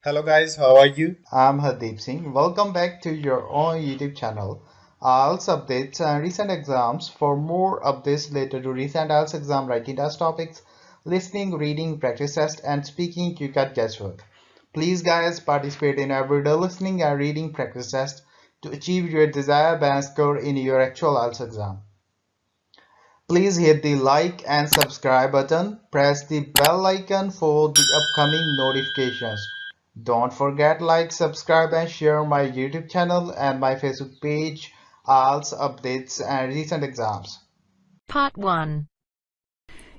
Hello guys, how are you? I'm Hardeep Singh. Welcome back to your own YouTube channel. IELTS updates and recent exams. For more updates related to recent IELTS exam writing test topics, listening, reading, practice test, and speaking, you got guesswork. Please guys participate in everyday listening and reading practice test to achieve your desired band score in your actual IELTS exam. Please hit the like and subscribe button. Press the bell icon for the upcoming notifications. Don't forget like, subscribe and share my YouTube channel and my Facebook page, IELTS updates and recent exams. Part 1.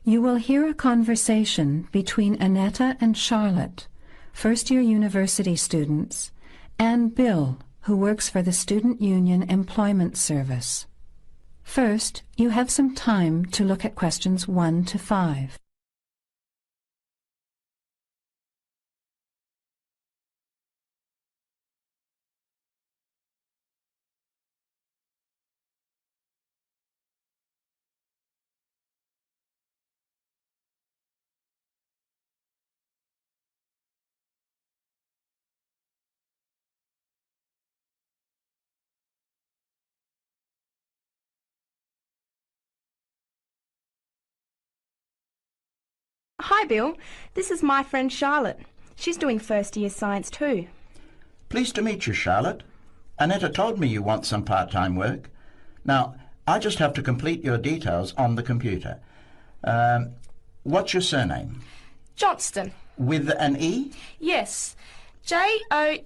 You will hear a conversation between Annetta and Charlotte, first-year university students, and Bill, who works for the Student Union Employment Service. First, you have some time to look at questions 1 to 5. Hi Bill, this is my friend Charlotte. She's doing first year science too. Pleased to meet you, Charlotte. Annetta told me you want some part-time work. Now, I just have to complete your details on the computer. What's your surname? Johnston. With an E? Yes, Johnstone.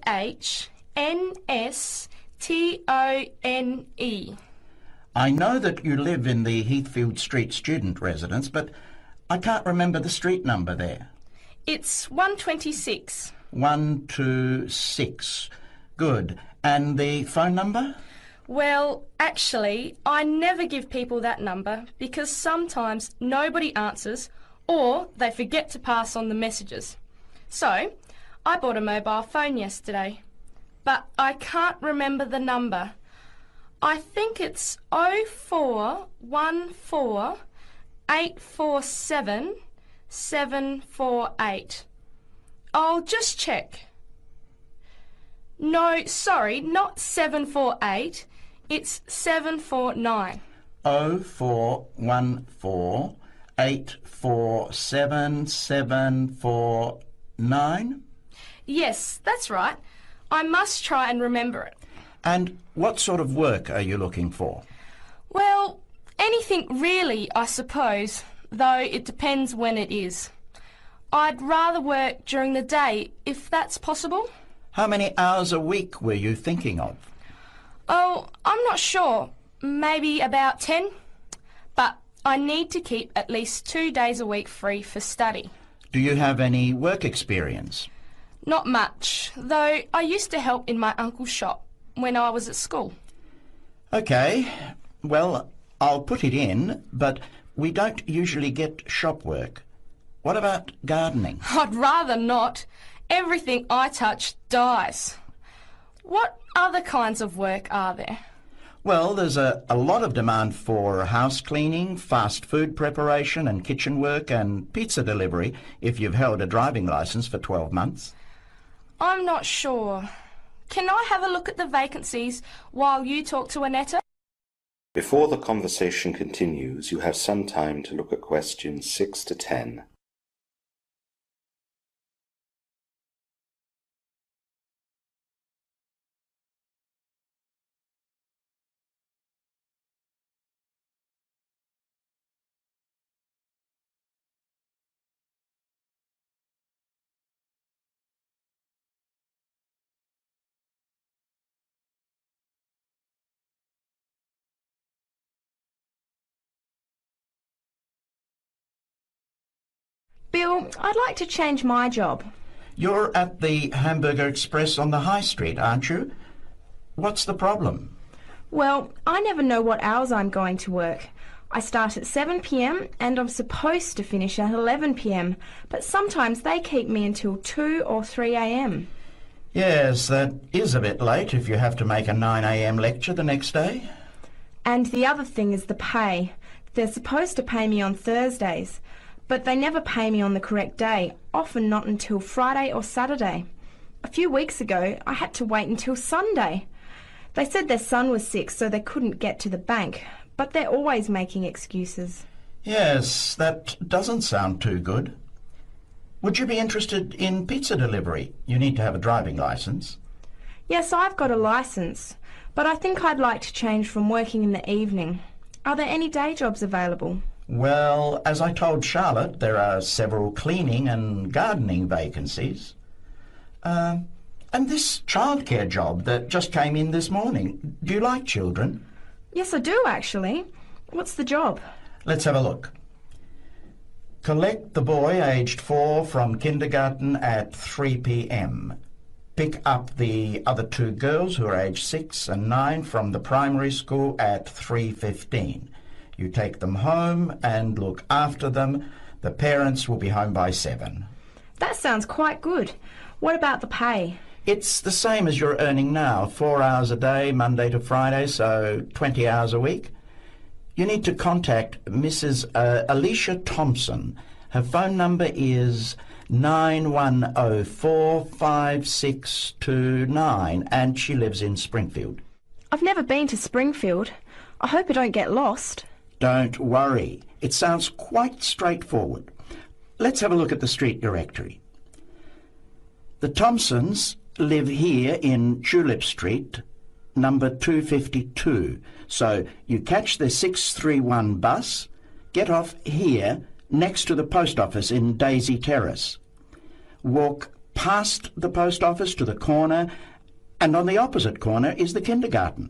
I know that you live in the Heathfield Street student residence, but I can't remember the street number there. It's 126. 126. Good. And the phone number? Well, actually, I never give people that number because sometimes nobody answers or they forget to pass on the messages. So, I bought a mobile phone yesterday, but I can't remember the number. I think it's 0414 847 748. I'll just check. No, sorry, not 748. It's 749. 0414 847 749? Yes, that's right. I must try and remember it. And what sort of work are you looking for? Well, anything really, I suppose, though it depends when it is. I'd rather work during the day, if that's possible. How many hours a week were you thinking of? Oh, I'm not sure. Maybe about 10. But I need to keep at least 2 days a week free for study. Do you have any work experience? Not much, though I used to help in my uncle's shop when I was at school. OK. Well, I'll put it in, but we don't usually get shop work. What about gardening? I'd rather not. Everything I touch dies. What other kinds of work are there? Well, there's a lot of demand for house cleaning, fast food preparation and kitchen work and pizza delivery if you've held a driving licence for 12 months. I'm not sure. Can I have a look at the vacancies while you talk to Annetta? Before the conversation continues, you have some time to look at questions 6 to 10. Bill, I'd like to change my job. You're at the Hamburger Express on the High Street, aren't you? What's the problem? Well, I never know what hours I'm going to work. I start at 7 p.m. and I'm supposed to finish at 11 p.m, but sometimes they keep me until 2 or 3 a.m. Yes, that is a bit late if you have to make a 9 a.m. lecture the next day. And the other thing is the pay. They're supposed to pay me on Thursdays, but they never pay me on the correct day, often not until Friday or Saturday. A few weeks ago, I had to wait until Sunday. They said their son was sick, so they couldn't get to the bank, but they're always making excuses. Yes, that doesn't sound too good. Would you be interested in pizza delivery? You need to have a driving licence. Yes, I've got a licence, but I think I'd like to change from working in the evening. Are there any day jobs available? Well, as I told Charlotte, there are several cleaning and gardening vacancies. And this childcare job that just came in this morning. Do you like children? Yes, I do, actually. What's the job? Let's have a look. Collect the boy aged 4 from kindergarten at 3 p.m. Pick up the other 2 girls who are aged 6 and 9 from the primary school at 3:15. You take them home and look after them. The parents will be home by 7. That sounds quite good. What about the pay? It's the same as you're earning now, 4 hours a day, Monday to Friday, so 20 hours a week. You need to contact Mrs. Alicia Thompson. Her phone number is 91045629, and she lives in Springfield. I've never been to Springfield. I hope I don't get lost. Don't worry. It sounds quite straightforward. Let's have a look at the street directory. The Thompsons live here in Tulip Street, number 252. So you catch the 631 bus, get off here next to the post office in Daisy Terrace. Walk past the post office to the corner, and on the opposite corner is the kindergarten.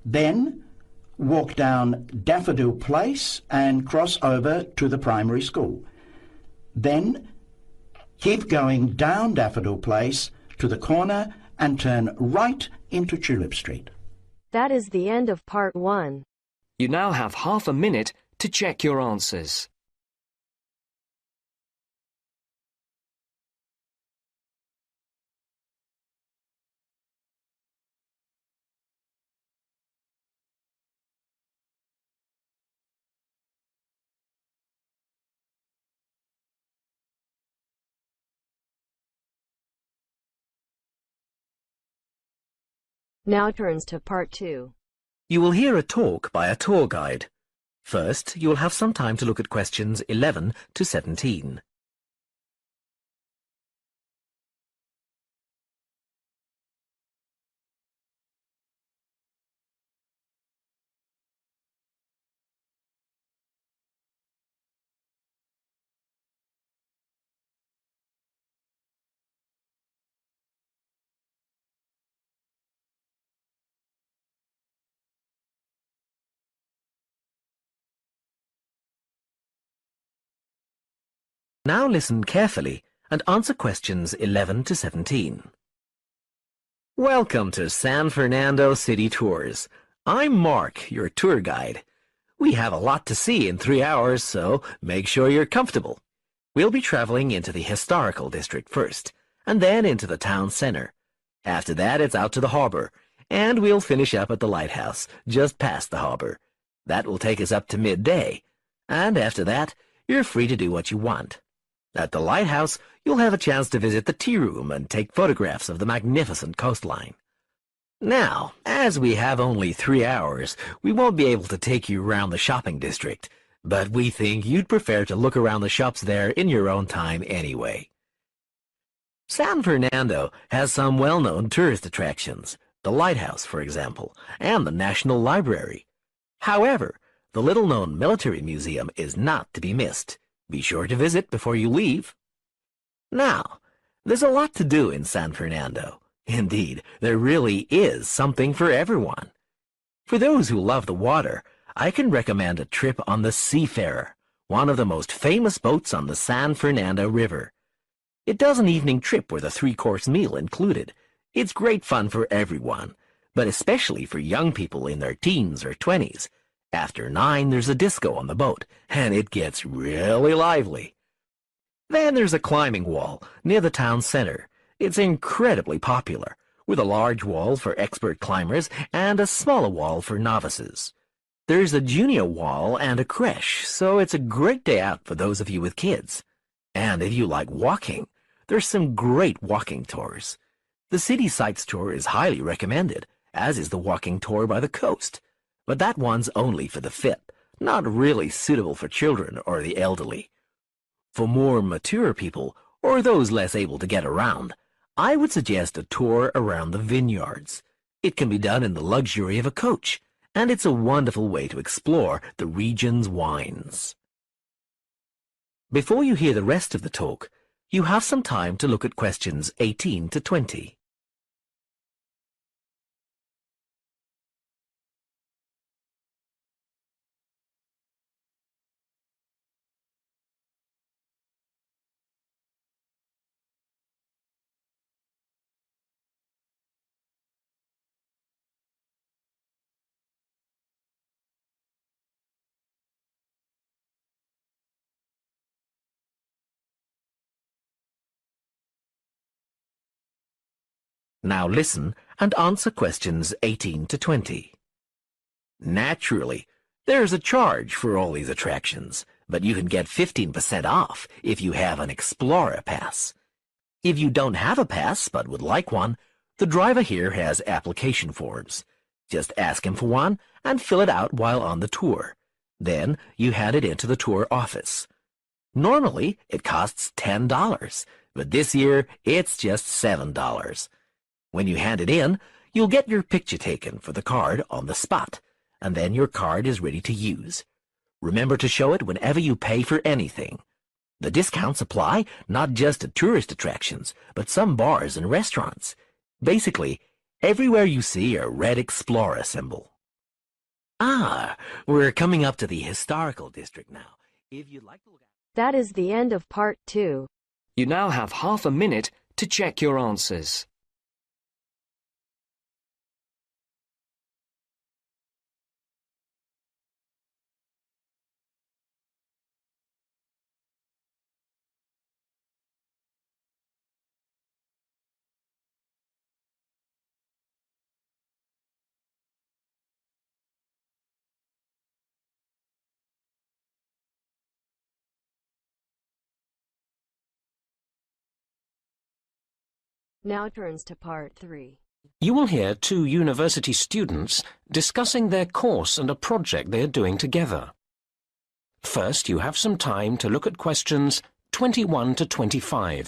Then walk down Daffodil Place and cross over to the primary school. Then keep going down Daffodil Place to the corner and turn right into Tulip Street. That is the end of part 1. You now have half a minute to check your answers. Now turns to part 2. You will hear a talk by a tour guide. First, you will have some time to look at questions 11 to 17. Now listen carefully and answer questions 11 to 17. Welcome to San Fernando City Tours. I'm Mark, your tour guide. We have a lot to see in 3 hours, so make sure you're comfortable. We'll be traveling into the historical district first, and then into the town center. After that, it's out to the harbor, and we'll finish up at the lighthouse, just past the harbor. That will take us up to midday, and after that, you're free to do what you want. At the lighthouse, you'll have a chance to visit the tea room and take photographs of the magnificent coastline. Now, as we have only 3 hours, we won't be able to take you around the shopping district, but we think you'd prefer to look around the shops there in your own time anyway. San Fernando has some well-known tourist attractions, the lighthouse, for example, and the National Library. However, the little-known military museum is not to be missed. Be sure to visit before you leave. Now, there's a lot to do in San Fernando. Indeed, there really is something for everyone. For those who love the water, I can recommend a trip on the Seafarer, one of the most famous boats on the San Fernando River. It does an evening trip with a 3-course meal included. It's great fun for everyone, but especially for young people in their teens or 20s. After 9, there's a disco on the boat, and it gets really lively. Then there's a climbing wall near the town center. It's incredibly popular, with a large wall for expert climbers and a smaller wall for novices. There's a junior wall and a creche, so it's a great day out for those of you with kids. And if you like walking, there's some great walking tours. The city sights tour is highly recommended, as is the walking tour by the coast. But that one's only for the fit, not really suitable for children or the elderly. For more mature people, or those less able to get around, I would suggest a tour around the vineyards. It can be done in the luxury of a coach, and it's a wonderful way to explore the region's wines. Before you hear the rest of the talk, you have some time to look at questions 18 to 20. Now listen and answer questions 18 to 20. Naturally, there's a charge for all these attractions, but you can get 15% off if you have an Explorer pass. If you don't have a pass but would like one, the driver here has application forms. Just ask him for one and fill it out while on the tour. Then you hand it into the tour office. Normally, it costs $10, but this year it's just $7. When you hand it in, you'll get your picture taken for the card on the spot, and then your card is ready to use. Remember to show it whenever you pay for anything. The discounts apply not just to tourist attractions, but some bars and restaurants. Basically, everywhere you see a red Explorer symbol. Ah, we're coming up to the historical district now. If you'd like to look at... That is the end of part 2. You now have half a minute to check your answers. Now turns to part 3. You will hear 2 university students discussing their course and a project they are doing together. First, you have some time to look at questions 21 to 25.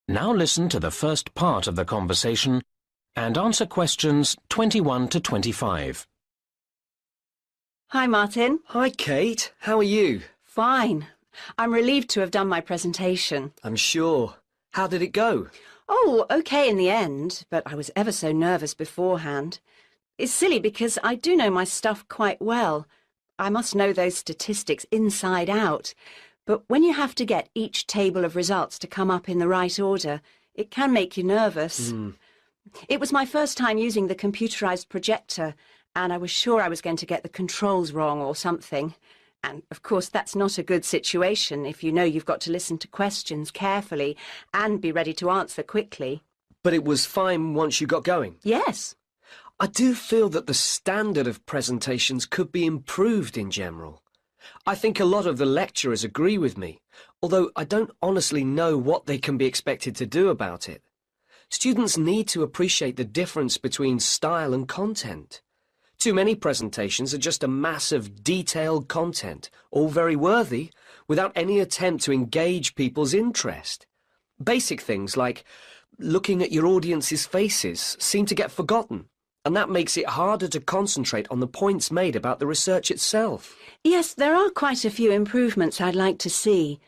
Now listen to the first part of the conversation and answer questions 21 to 25. Hi, Martin. Hi, Kate. How are you? Fine. I'm relieved to have done my presentation. I'm sure. How did it go? Oh, okay in the end, but I was ever so nervous beforehand. It's silly because I do know my stuff quite well. I must know those statistics inside out. But when you have to get each table of results to come up in the right order, it can make you nervous. It was my first time using the computerized projector, and I was sure I was going to get the controls wrong or something. And, of course, that's not a good situation if you know you've got to listen to questions carefully and be ready to answer quickly. But it was fine once you got going? Yes. I do feel that the standard of presentations could be improved in general. I think a lot of the lecturers agree with me, although I don't honestly know what they can be expected to do about it. Students need to appreciate the difference between style and content. Too many presentations are just a mass of detailed content, all very worthy, without any attempt to engage people's interest. Basic things like looking at your audience's faces seem to get forgotten, and that makes it harder to concentrate on the points made about the research itself. Yes, there are quite a few improvements I'd like to see.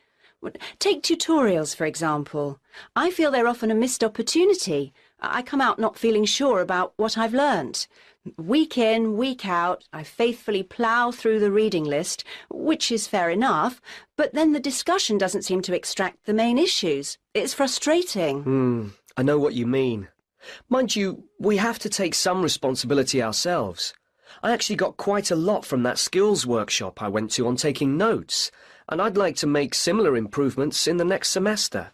Take tutorials, for example. I feel they're often a missed opportunity. I come out not feeling sure about what I've learnt. Week in, week out, I faithfully plough through the reading list, which is fair enough, but then the discussion doesn't seem to extract the main issues. It's frustrating. I know what you mean. Mind you, we have to take some responsibility ourselves. I actually got quite a lot from that skills workshop I went to on taking notes, and I'd like to make similar improvements in the next semester.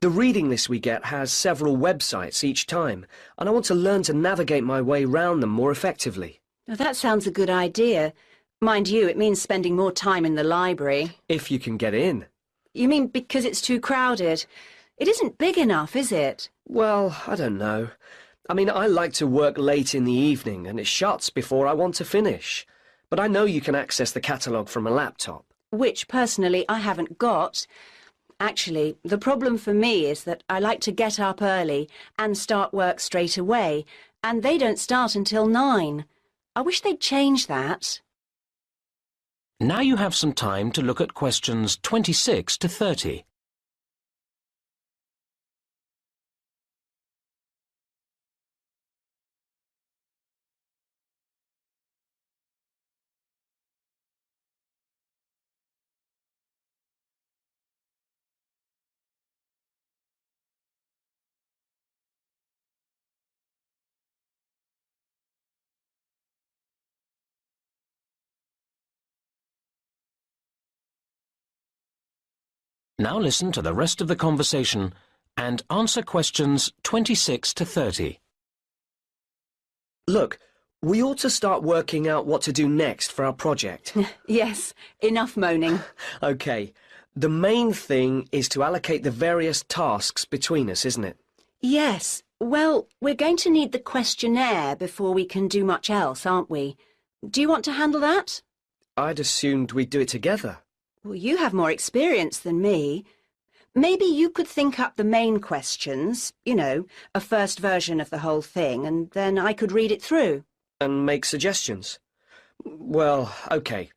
The reading list we get has several websites each time, and I want to learn to navigate my way round them more effectively. Now, that sounds a good idea. Mind you, it means spending more time in the library. If you can get in. You mean because it's too crowded? It isn't big enough, is it? Well, I don't know. I mean, I like to work late in the evening, and it shuts before I want to finish. But I know you can access the catalogue from a laptop. Which, personally, I haven't got. Actually, the problem for me is that I like to get up early and start work straight away, and they don't start until 9. I wish they'd change that. Now you have some time to look at questions 26 to 30. Now listen to the rest of the conversation and answer questions 26 to 30. Look, we ought to start working out what to do next for our project. Yes, enough moaning. OK, the main thing is to allocate the various tasks between us, isn't it? Yes. Well, we're going to need the questionnaire before we can do much else, aren't we? Do you want to handle that? I'd assumed we'd do it together. Well, you have more experience than me. Maybe you could think up the main questions, you know, a first version of the whole thing, and then I could read it through. And make suggestions? Well, OK.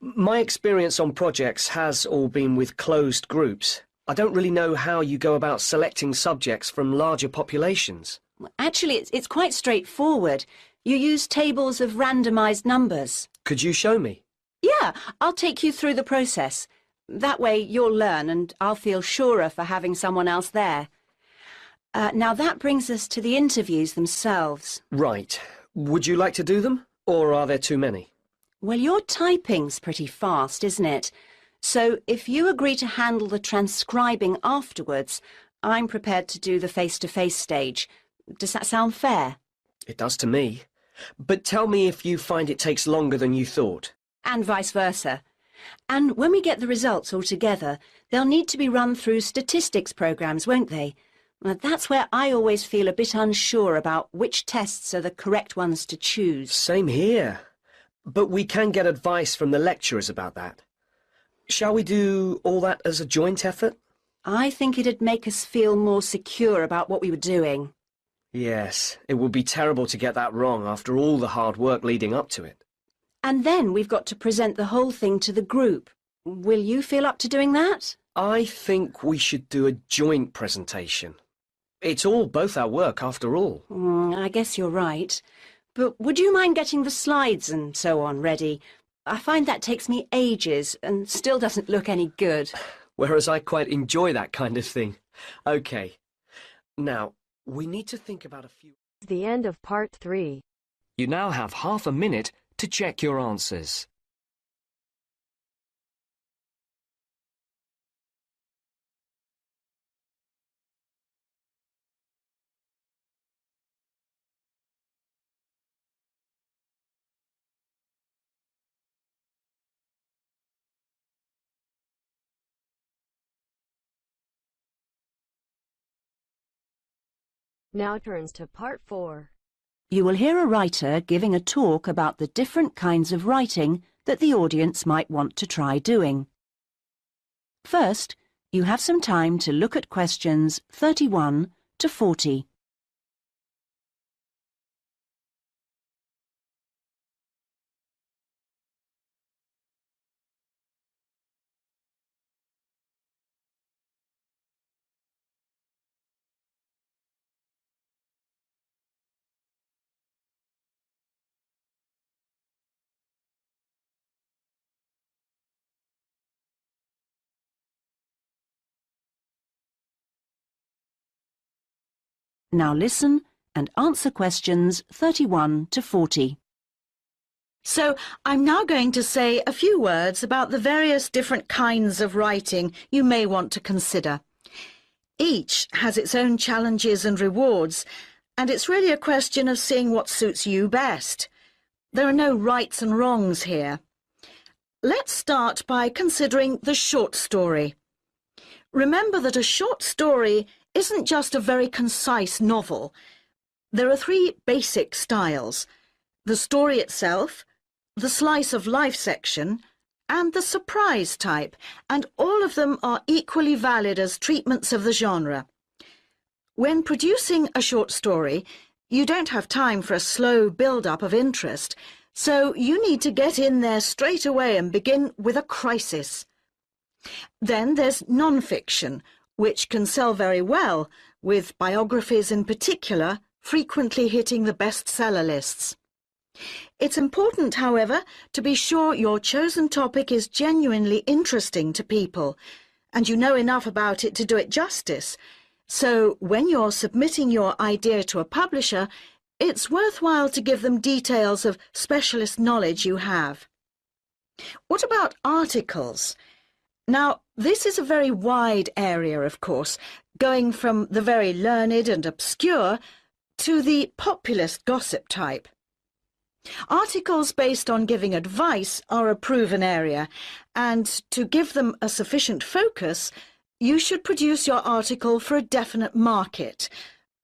My experience on projects has all been with closed groups. I don't really know how you go about selecting subjects from larger populations. Actually, it's quite straightforward. You use tables of randomised numbers. Could you show me? Yeah, I'll take you through the process. That way you'll learn and I'll feel surer for having someone else there. Now that brings us to the interviews themselves. Right. Would you like to do them? Or are there too many? Well, your typing's pretty fast, isn't it? So if you agree to handle the transcribing afterwards, I'm prepared to do the face-to-face stage. Does that sound fair? It does to me. But tell me if you find it takes longer than you thought. And vice versa. And when we get the results all together, they'll need to be run through statistics programs, won't they? Now, that's where I always feel a bit unsure about which tests are the correct ones to choose. Same here. But we can get advice from the lecturers about that. Shall we do all that as a joint effort? I think it'd make us feel more secure about what we were doing. Yes, it would be terrible to get that wrong after all the hard work leading up to it. And then we've got to present the whole thing to the group. Will you feel up to doing that? I think we should do a joint presentation. It's all both our work, after all. I guess you're right. But would you mind getting the slides and so on ready? I find that takes me ages and still doesn't look any good. Whereas I quite enjoy that kind of thing. OK. Now, we need to think about a few... The end of part 3. You now have half a minute to check your answers. Now turns to part 4. You will hear a writer giving a talk about the different kinds of writing that the audience might want to try doing. First, you have some time to look at questions 31 to 40. Now listen and answer questions 31 to 40. So, I'm now going to say a few words about the various different kinds of writing you may want to consider. Each has its own challenges and rewards, and it's really a question of seeing what suits you best. There are no rights and wrongs here. Let's start by considering the short story. Remember that a short story isn't just a very concise novel. There are three basic styles: the story itself, the slice of life section, and the surprise type, and all of them are equally valid as treatments of the genre. When producing a short story, you don't have time for a slow build-up of interest, so you need to get in there straight away and begin with a crisis. Then there's non-fiction, which can sell very well, with biographies in particular frequently hitting the bestseller lists. It's important, however, to be sure your chosen topic is genuinely interesting to people, and you know enough about it to do it justice. So when you're submitting your idea to a publisher, it's worthwhile to give them details of specialist knowledge you have. What about articles? Now, this is a very wide area, of course, going from the very learned and obscure to the populist gossip type. Articles based on giving advice are a proven area, and to give them a sufficient focus, you should produce your article for a definite market.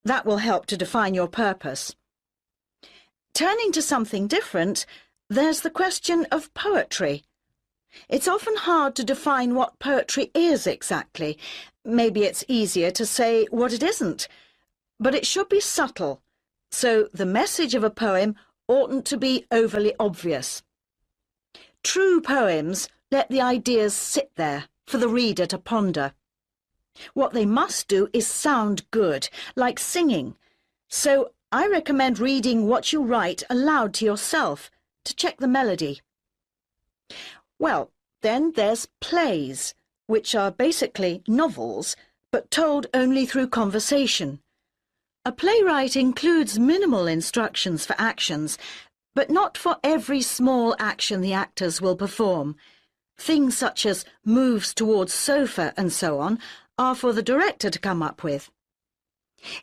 That will help to define your purpose. Turning to something different, there's the question of poetry. It's often hard to define what poetry is exactly. Maybe it's easier to say what it isn't. But it should be subtle, so the message of a poem oughtn't to be overly obvious. True poems let the ideas sit there for the reader to ponder. What they must do is sound good, like singing. So I recommend reading what you write aloud to yourself to check the melody. Well, then there's plays, which are basically novels, but told only through conversation. A playwright includes minimal instructions for actions, but not for every small action the actors will perform. Things such as moves towards sofa and so on are for the director to come up with.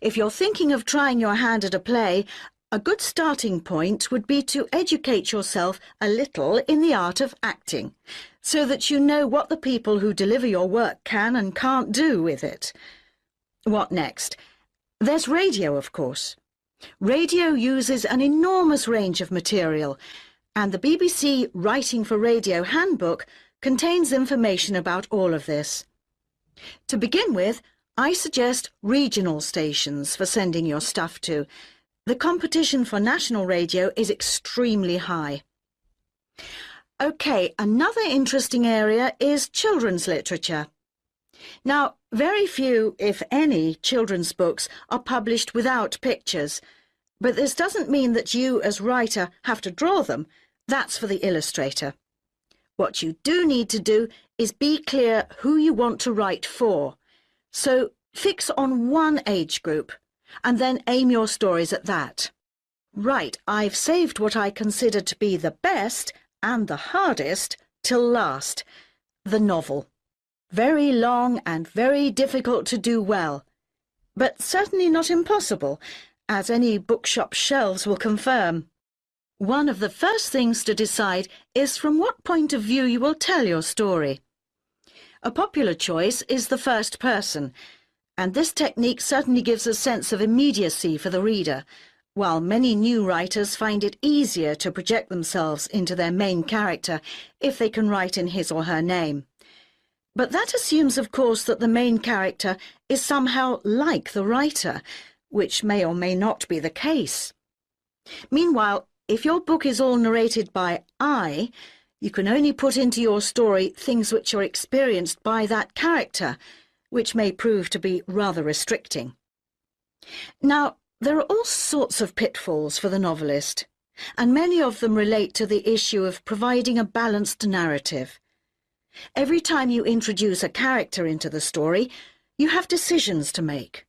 If you're thinking of trying your hand at a play, a good starting point would be to educate yourself a little in the art of acting, so that you know what the people who deliver your work can and can't do with it. What next? There's radio, of course. Radio uses an enormous range of material, and the BBC Writing for Radio Handbook contains information about all of this. To begin with, I suggest regional stations for sending your stuff to. The competition for national radio is extremely high. OK, another interesting area is children's literature. Now, very few, if any, children's books are published without pictures, but this doesn't mean that you, as writer, have to draw them. That's for the illustrator. What you do need to do is be clear who you want to write for. So fix on one age group, and then aim your stories at that. Right, I've saved what I consider to be the best and the hardest till last, the novel. Very long and very difficult to do well, but certainly not impossible, as any bookshop shelves will confirm. One of the first things to decide is from what point of view you will tell your story. A popular choice is the first person, and this technique certainly gives a sense of immediacy for the reader, while many new writers find it easier to project themselves into their main character if they can write in his or her name. But that assumes, of course, that the main character is somehow like the writer, which may or may not be the case. Meanwhile, if your book is all narrated by I, you can only put into your story things which are experienced by that character, which may prove to be rather restricting. Now, there are all sorts of pitfalls for the novelist, and many of them relate to the issue of providing a balanced narrative. Every time you introduce a character into the story, you have decisions to make.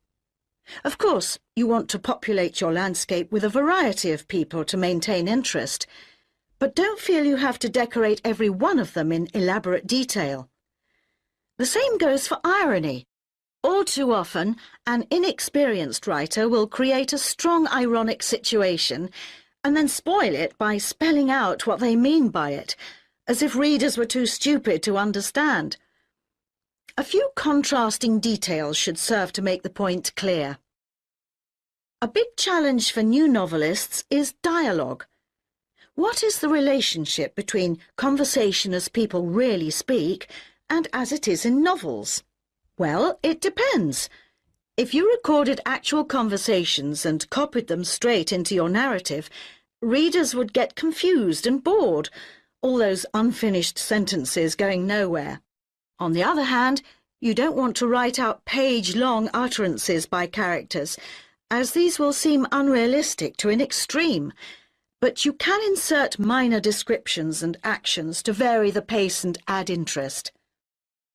Of course, you want to populate your landscape with a variety of people to maintain interest, but don't feel you have to decorate every one of them in elaborate detail. The same goes for irony. All too often, an inexperienced writer will create a strong ironic situation and then spoil it by spelling out what they mean by it, as if readers were too stupid to understand. A few contrasting details should serve to make the point clear. A big challenge for new novelists is dialogue. What is the relationship between conversation as people really speak and as it is in novels? Well, it depends. If you recorded actual conversations and copied them straight into your narrative, readers would get confused and bored, all those unfinished sentences going nowhere. On the other hand, you don't want to write out page-long utterances by characters, as these will seem unrealistic to an extreme, but you can insert minor descriptions and actions to vary the pace and add interest.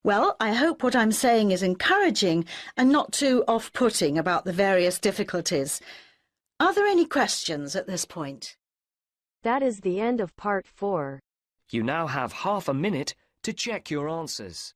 Well, I hope what I'm saying is encouraging and not too off-putting about the various difficulties. Are there any questions at this point? That is the end of part 4. You now have half a minute to check your answers.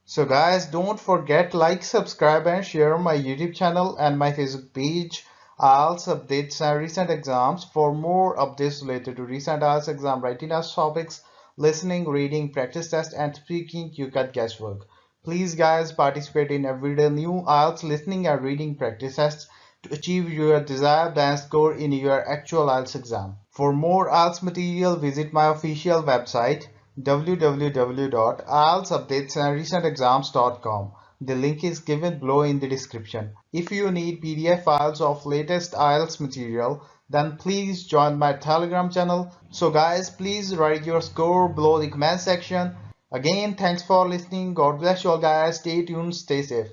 So guys, don't forget like, subscribe and share my YouTube channel and my Facebook page, IELTS updates and recent exams. For more updates related to recent IELTS exam writing test topics, listening, reading, practice test and speaking, you got guesswork. Please guys, participate in everyday new IELTS listening and reading practice tests to achieve your desired band score in your actual IELTS exam. For more IELTS material, visit my official website www.ieltsupdatesandrecentexams.com. The link is given below in the description. If you need PDF files of latest IELTS material, then please join my Telegram channel. So guys, please write your score below the comment section. Again, thanks for listening. God bless you all guys. Stay tuned, stay safe.